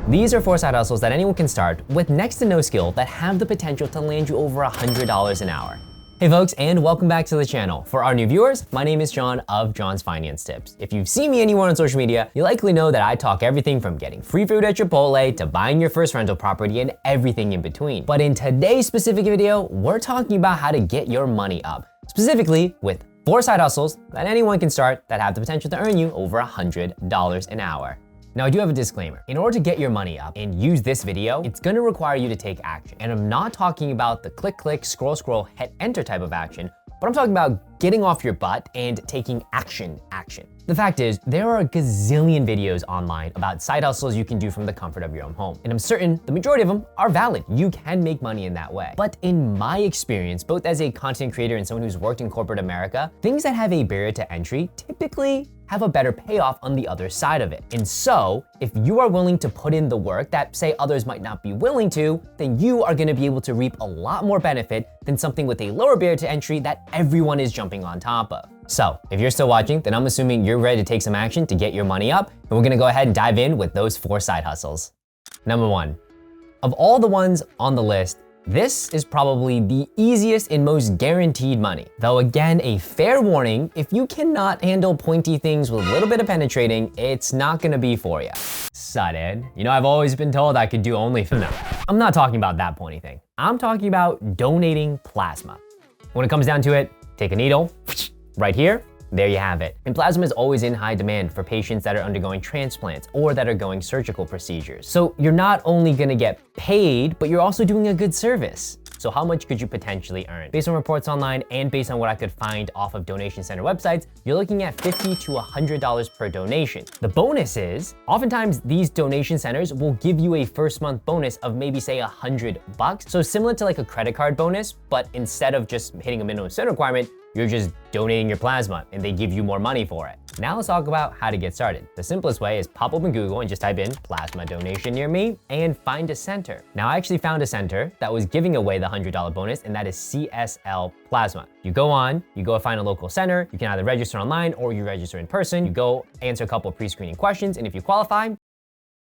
These are 4 side hustles that anyone can start with next to no skill that have the potential to land you over $100 an hour. Hey folks, and welcome back to the channel. For our new viewers, my name is John of John's Finance Tips. If you've seen me anywhere on social media, you likely know that I talk everything from getting free food at Chipotle to buying your first rental property and everything in between. But in today's specific video, we're talking about how to get your money up, specifically with 4 side hustles that anyone can start that have the potential to earn you over $100 an hour. Now, I do have a disclaimer. In order to get your money up and use this video, it's gonna require you to take action. And I'm not talking about the click, scroll, hit enter type of action, but I'm talking about getting off your butt and taking action. The fact is, there are a gazillion videos online about side hustles you can do from the comfort of your own home. And I'm certain the majority of them are valid. You can make money in that way. But in my experience, both as a content creator and someone who's worked in corporate America, things that have a barrier to entry typically have a better payoff on the other side of it. And so, if you are willing to put in the work that say others might not be willing to, then you are gonna be able to reap a lot more benefit than something with a lower barrier to entry that everyone is jumping on top of. So, if you're still watching, then I'm assuming you're ready to take some action to get your money up, and we're gonna go ahead and dive in with those 4 side hustles. Number 1, of all the ones on the list, this is probably the easiest and most guaranteed money. Though again, a fair warning, if you cannot handle pointy things with a little bit of penetrating, it's not gonna be for you. Sudden, you know, I've always been told I could do only, no, I'm not talking about that pointy thing. I'm talking about donating plasma. When it comes down to it, take a needle, right here, there you have it. And plasma is always in high demand for patients that are undergoing transplants or that are going surgical procedures. So you're not only gonna get paid, but you're also doing a good service. So how much could you potentially earn? Based on reports online and based on what I could find off of donation center websites, you're looking at $50 to $100 per donation. The bonus is, oftentimes these donation centers will give you a first month bonus of maybe say $100. So similar to like a credit card bonus, but instead of just hitting a minimum spend requirement, you're just donating your plasma and they give you more money for it. Now let's talk about how to get started. The simplest way is pop open Google and just type in plasma donation near me and find a center. Now I actually found a center that was giving away the $100 bonus, and that is CSL Plasma. You go find a local center. You can either register online or you register in person. You go answer a couple of pre-screening questions, and if you qualify,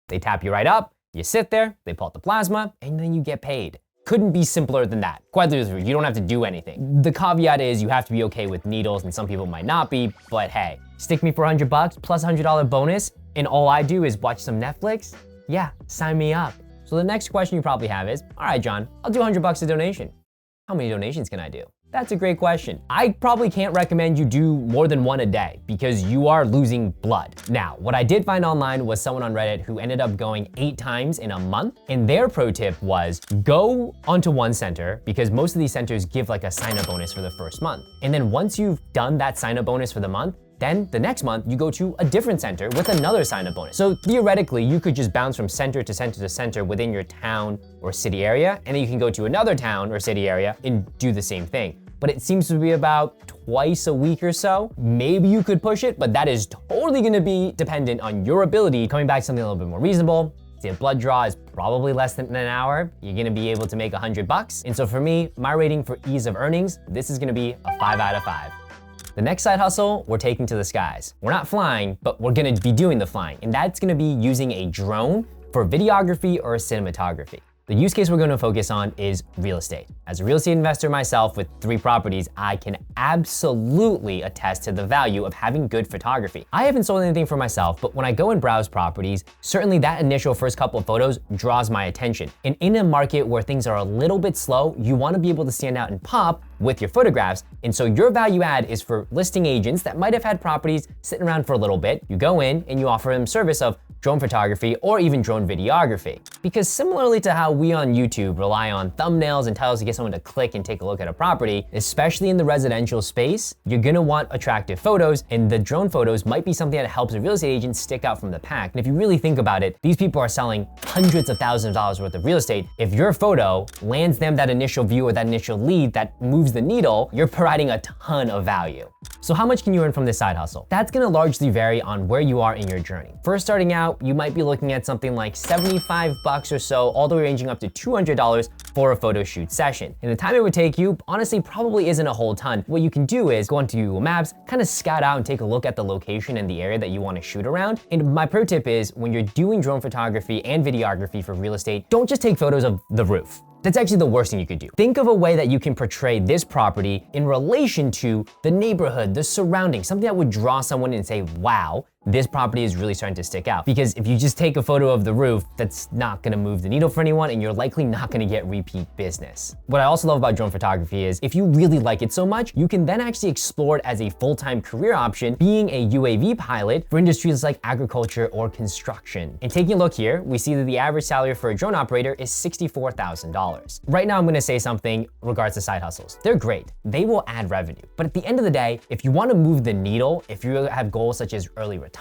they tap you right up, you sit there, they pull out the plasma, and then you get paid. Couldn't be simpler than that. Quite literally, you don't have to do anything. The caveat is you have to be okay with needles, and some people might not be, but hey, stick me for $100 plus $100 bonus, and all I do is watch some Netflix? Yeah, sign me up. So the next question you probably have is, all right, John, I'll do $100 a donation. How many donations can I do? That's a great question. I probably can't recommend you do more than 1 a day because you are losing blood. Now, what I did find online was someone on Reddit who ended up going 8 times in a month. And their pro tip was go onto one center because most of these centers give like a sign-up bonus for the first month. And then once you've done that sign-up bonus for the month, then the next month you go to a different center with another sign-up bonus. So theoretically, you could just bounce from center to center to center within your town or city area, and then you can go to another town or city area and do the same thing. But it seems to be about twice a week or so. Maybe you could push it, but that is totally gonna be dependent on your ability. Coming back to something a little bit more reasonable, say a blood draw is probably less than an hour. You're gonna be able to make $100. And so for me, my rating for ease of earnings, this is gonna be a 5 out of 5. The next side hustle, we're taking to the skies. We're not flying, but we're gonna be doing the flying. And that's gonna be using a drone for videography or cinematography. The use case we're gonna focus on is real estate. As a real estate investor myself with 3 properties, I can absolutely attest to the value of having good photography. I haven't sold anything for myself, but when I go and browse properties, certainly that initial first couple of photos draws my attention. And in a market where things are a little bit slow, you wanna be able to stand out and pop with your photographs. And so your value add is for listing agents that might have had properties sitting around for a little bit. You go in and you offer them service of drone photography or even drone videography. Because similarly to how we on YouTube rely on thumbnails and titles to get someone to click and take a look at a property, especially in the residential space, you're gonna want attractive photos, and the drone photos might be something that helps a real estate agent stick out from the pack. And if you really think about it, these people are selling hundreds of thousands of dollars worth of real estate. If your photo lands them that initial view or that initial lead that moves the needle, you're providing a ton of value. So how much can you earn from this side hustle? That's gonna largely vary on where you are in your journey. First starting out, you might be looking at something like $75 $100 or so, all the way ranging up to $200 for a photo shoot session. And the time it would take you, honestly, probably isn't a whole ton. What you can do is go onto Google Maps, kind of scout out and take a look at the location and the area that you want to shoot around. And my pro tip is when you're doing drone photography and videography for real estate, don't just take photos of the roof. That's actually the worst thing you could do. Think of a way that you can portray this property in relation to the neighborhood, the surroundings, something that would draw someone in and say, wow, this property is really starting to stick out. Because if you just take a photo of the roof, that's not gonna move the needle for anyone, and you're likely not gonna get repeat business. What I also love about drone photography is if you really like it so much, you can then actually explore it as a full-time career option, being a UAV pilot for industries like agriculture or construction. And taking a look here, we see that the average salary for a drone operator is $64,000. Right now, I'm gonna say something regards to side hustles. They're great, they will add revenue. But at the end of the day, if you wanna move the needle, if you have goals such as early retirement,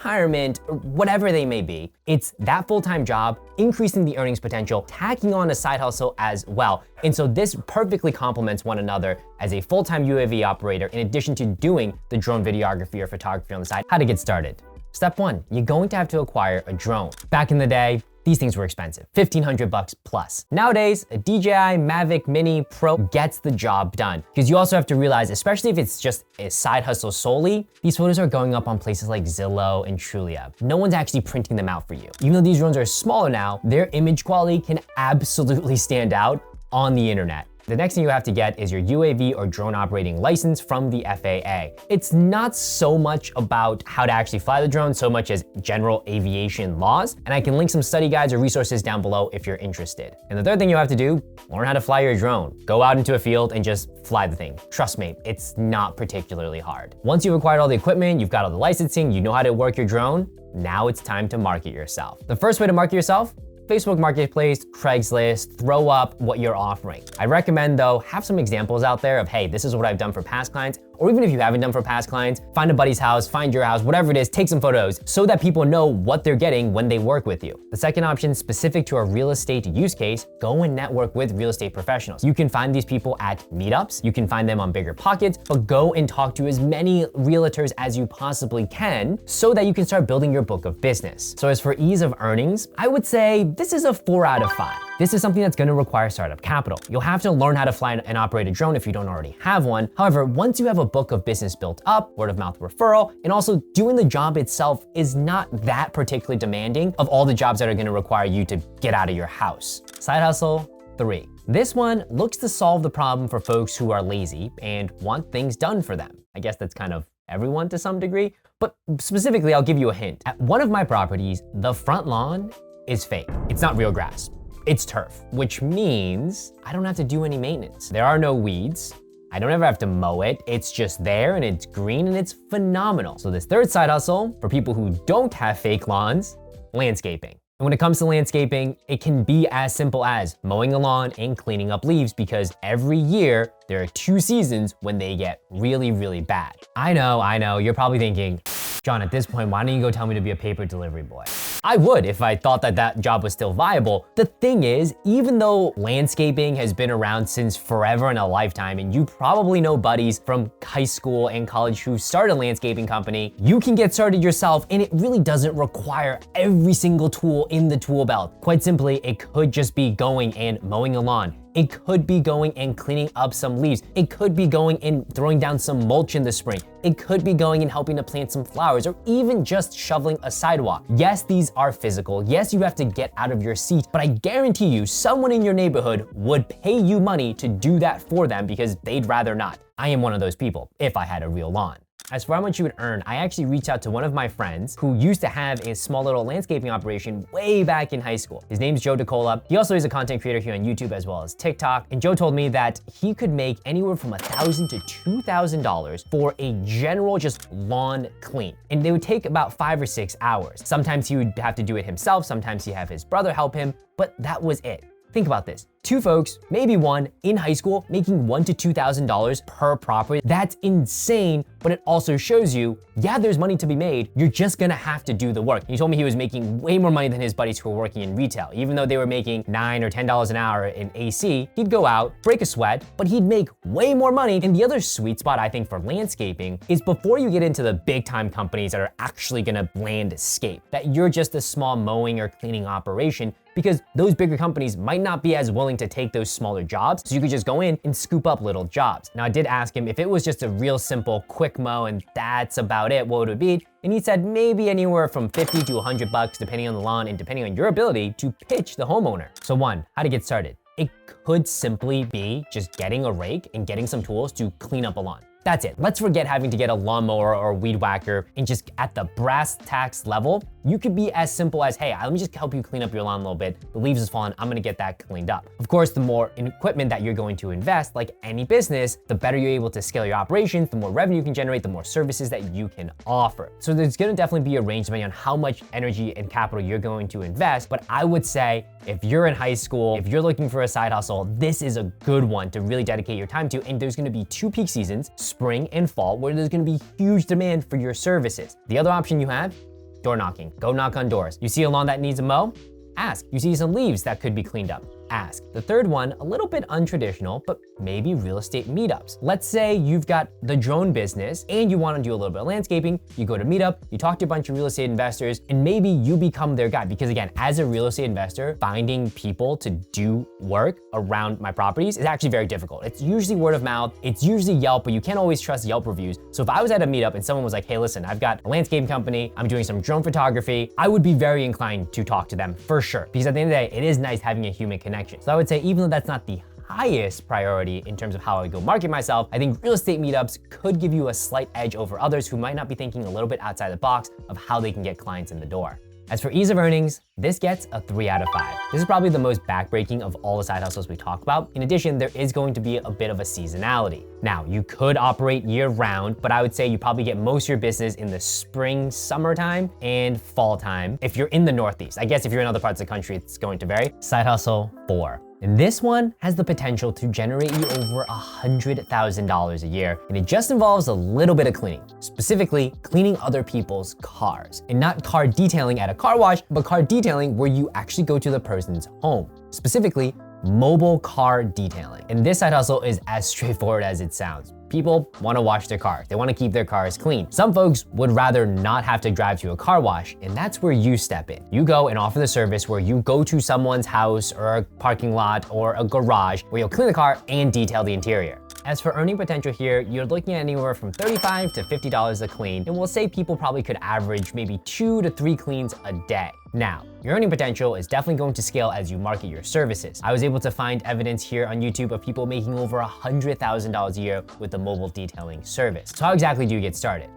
or whatever they may be, it's that full-time job, increasing the earnings potential, tacking on a side hustle as well. And so this perfectly complements one another as a full-time UAV operator in addition to doing the drone videography or photography on the side. How to get started. Step 1, you're going to have to acquire a drone. Back in the day, these things were expensive, $1,500 plus. Nowadays, a DJI Mavic Mini Pro gets the job done. Because you also have to realize, especially if it's just a side hustle solely, these photos are going up on places like Zillow and Trulia. No one's actually printing them out for you. Even though these drones are smaller now, their image quality can absolutely stand out on the internet. The next thing you have to get is your UAV or drone operating license from the FAA. It's not so much about how to actually fly the drone so much as general aviation laws, and I can link some study guides or resources down below if you're interested. And the third thing you have to do, learn how to fly your drone. Go out into a field and just fly the thing. Trust me, it's not particularly hard. Once you've acquired all the equipment, you've got all the licensing, you know how to work your drone, now it's time to market yourself. The first way to market yourself, Facebook Marketplace, Craigslist, throw up what you're offering. I recommend though, have some examples out there of, hey, this is what I've done for past clients, or even if you haven't done for past clients, find a buddy's house, find your house, whatever it is, take some photos so that people know what they're getting when they work with you. The second option, specific to a real estate use case, go and network with real estate professionals. You can find these people at meetups, you can find them on Bigger Pockets, but go and talk to as many realtors as you possibly can so that you can start building your book of business. So as for ease of earnings, I would say this is a 4 out of 5. This is something that's gonna require startup capital. You'll have to learn how to fly and operate a drone if you don't already have one. However, once you have a book of business built up, word of mouth referral, and also doing the job itself is not that particularly demanding of all the jobs that are gonna require you to get out of your house. Side hustle 3. This one looks to solve the problem for folks who are lazy and want things done for them. I guess that's kind of everyone to some degree, but specifically, I'll give you a hint. At one of my properties, the front lawn is fake. It's not real grass. It's turf, which means I don't have to do any maintenance. There are no weeds. I don't ever have to mow it. It's just there and it's green and it's phenomenal. So this third side hustle for people who don't have fake lawns, landscaping. And when it comes to landscaping, it can be as simple as mowing a lawn and cleaning up leaves because every year there are 2 seasons when they get really, really bad. I know, you're probably thinking, John, at this point, why don't you go tell me to be a paper delivery boy? I would if I thought that that job was still viable. The thing is, even though landscaping has been around since forever and a lifetime, and you probably know buddies from high school and college who started a landscaping company, you can get started yourself and it really doesn't require every single tool in the tool belt. Quite simply, it could just be going and mowing a lawn. It could be going and cleaning up some leaves. It could be going and throwing down some mulch in the spring. It could be going and helping to plant some flowers or even just shoveling a sidewalk. Yes, these are physical. Yes, you have to get out of your seat, but I guarantee you someone in your neighborhood would pay you money to do that for them because they'd rather not. I am one of those people if I had a real lawn. As for how much you would earn, I actually reached out to one of my friends who used to have a small little landscaping operation way back in high school. His name's Joe DeCola. He also is a content creator here on YouTube as well as TikTok. And Joe told me that he could make anywhere from $1,000 to $2,000 for a general just lawn clean. And they would take about 5 or 6 hours. Sometimes he would have to do it himself. Sometimes he'd have his brother help him, but that was it. Think about this, Two folks, maybe one, in high school making $1,000 to $2,000 per property. That's insane, but it also shows you, yeah, there's money to be made. You're just gonna have to do the work. He told me he was making way more money than his buddies who were working in retail. Even though they were making $9 or $10 an hour in AC, he'd go out, break a sweat, but he'd make way more money. And the other sweet spot, I think, for landscaping is before you get into the big time companies that are actually gonna landscape, that you're just a small mowing or cleaning operation, because those bigger companies might not be as willing to take those smaller jobs. So you could just go in and scoop up little jobs. Now I did ask him if it was just a real simple quick mow and that's about it, what would it be? And he said maybe anywhere from 50 to $100 depending on the lawn and depending on your ability to pitch the homeowner. So one, how to get started. It could simply be just getting a rake and getting some tools to clean up a lawn. That's it. Let's forget having to get a lawnmower or a weed whacker, and just at the brass tacks level, you could be as simple as, hey, let me just help you clean up your lawn a little bit. The leaves is falling, I'm gonna get that cleaned up. Of course, the more equipment that you're going to invest, like any business, the better you're able to scale your operations, the more revenue you can generate, the more services that you can offer. So there's gonna definitely be a range depending on how much energy and capital you're going to invest, but I would say if you're in high school, if you're looking for a side hustle, this is a good one to really dedicate your time to, and there's gonna be two peak seasons, spring and fall, where there's gonna be huge demand for your services. The other option you have, door knocking. Go knock on doors. You see a lawn that needs a mow? Ask. You see some leaves that could be cleaned up? Ask. The third one, a little bit untraditional, but maybe real estate meetups. Let's say you've got the drone business and you want to do a little bit of landscaping. You go to Meetup, you talk to a bunch of real estate investors, and maybe you become their guy. Because again, as a real estate investor, finding people to do work around my properties is actually very difficult. It's usually word of mouth, it's usually Yelp, but you can't always trust Yelp reviews. So if I was at a meetup and someone was like, hey, listen, I've got a landscaping company, I'm doing some drone photography, I would be very inclined to talk to them for sure. Because at the end of the day, it is nice having a human connection. So I would say, even though that's not the highest priority in terms of how I go market myself, I think real estate meetups could give you a slight edge over others who might not be thinking a little bit outside the box of how they can get clients in the door. As for ease of earnings, this gets a 3 out of 5. This is probably the most backbreaking of all the side hustles we talk about. In addition, there is going to be a bit of a seasonality. Now, you could operate year round, but I would say you probably get most of your business in the spring, summertime, and fall time if you're in the Northeast. I guess if you're in other parts of the country, it's going to vary. Side hustle 4. And this one has the potential to generate you over $100,000 a year, and it just involves a little bit of cleaning, specifically cleaning other people's cars. And not car detailing at a car wash, but car detailing where you actually go to the person's home, specifically mobile car detailing. And this side hustle is as straightforward as it sounds. People want to wash their cars. They want to keep their cars clean. Some folks would rather not have to drive to a car wash, and that's where you step in. You go and offer the service where you go to someone's house or a parking lot or a garage where you'll clean the car and detail the interior. As for earning potential here, you're looking at anywhere from $35 to $50 a clean, and we'll say people probably could average maybe 2 to 3 cleans a day. Now, your earning potential is definitely going to scale as you market your services. I was able to find evidence here on YouTube of people making over $100,000 a year with the mobile detailing service. So how exactly do you get started?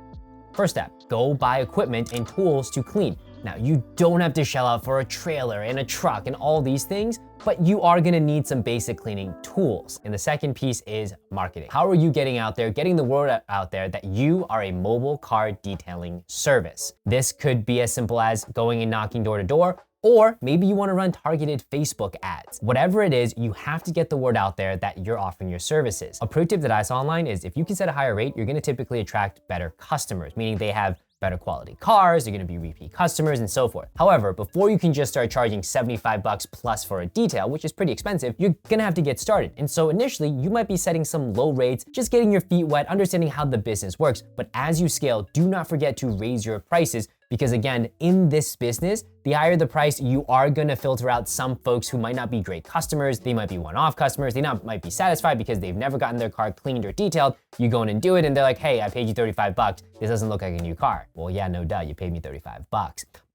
First step, go buy equipment and tools to clean. Now, you don't have to shell out for a trailer and a truck and all these things, but you are gonna need some basic cleaning tools. And the second piece is marketing. How are you getting out there, getting the word out there that you are a mobile car detailing service? This could be as simple as going and knocking door to door, or maybe you wanna run targeted Facebook ads. Whatever it is, you have to get the word out there that you're offering your services. A pro tip that I saw online is if you can set a higher rate, you're gonna typically attract better customers, meaning they have better quality cars, they're gonna be repeat customers and so forth. However, before you can just start charging $75 plus for a detail, which is pretty expensive, you're gonna have to get started. And so initially, you might be setting some low rates, just getting your feet wet, understanding how the business works. But as you scale, do not forget to raise your prices, because again, in this business, the higher the price, you are gonna filter out some folks who might not be great customers, they might be one-off customers, they might be satisfied because they've never gotten their car cleaned or detailed. You go in and do it and they're like, hey, I paid you $35, this doesn't look like a new car. Well, yeah, no duh, you paid me $35.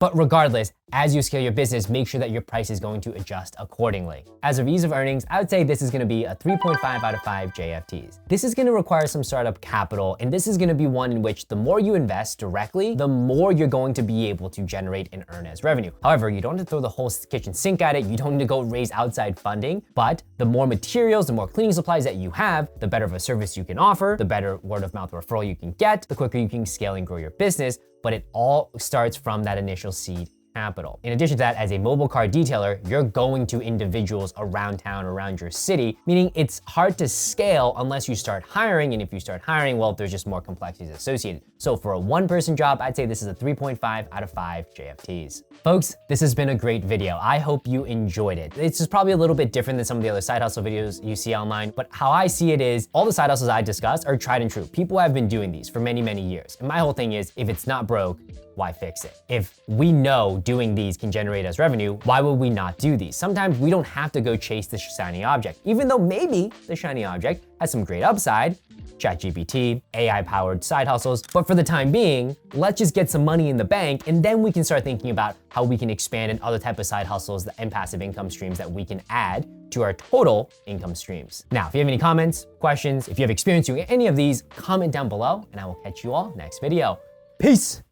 But regardless, as you scale your business, make sure that your price is going to adjust accordingly. As of ease of earnings, I would say this is gonna be a 3.5 out of 5 JFTs. This is gonna require some startup capital, and this is gonna be one in which the more you invest directly, the more you're going to be able to generate and earn as revenue. However, you don't have to throw the whole kitchen sink at it, you don't need to go raise outside funding, but the more materials, the more cleaning supplies that you have, the better of a service you can offer, the better word of mouth referral you can get, the quicker you can scale and grow your business. But it all starts from that initial seed capital. In addition to that, as a mobile car detailer, you're going to individuals around town, around your city, meaning it's hard to scale unless you start hiring. And if you start hiring, well, there's just more complexities associated. So for a one-person job, I'd say this is a 3.5 out of 5 JFTs. Folks, this has been a great video. I hope you enjoyed it. It's just probably a little bit different than some of the other side hustle videos you see online, but how I see it is all the side hustles I discussed are tried and true. People have been doing these for many, many years. And my whole thing is, if it's not broke, why fix it? If we know doing these can generate us revenue, why would we not do these? Sometimes we don't have to go chase the shiny object, even though maybe the shiny object has some great upside, ChatGPT, AI-powered side hustles. But for the time being, let's just get some money in the bank, and then we can start thinking about how we can expand in other type of side hustles and passive income streams that we can add to our total income streams. Now, if you have any comments, questions, if you have experience doing any of these, comment down below, and I will catch you all next video. Peace.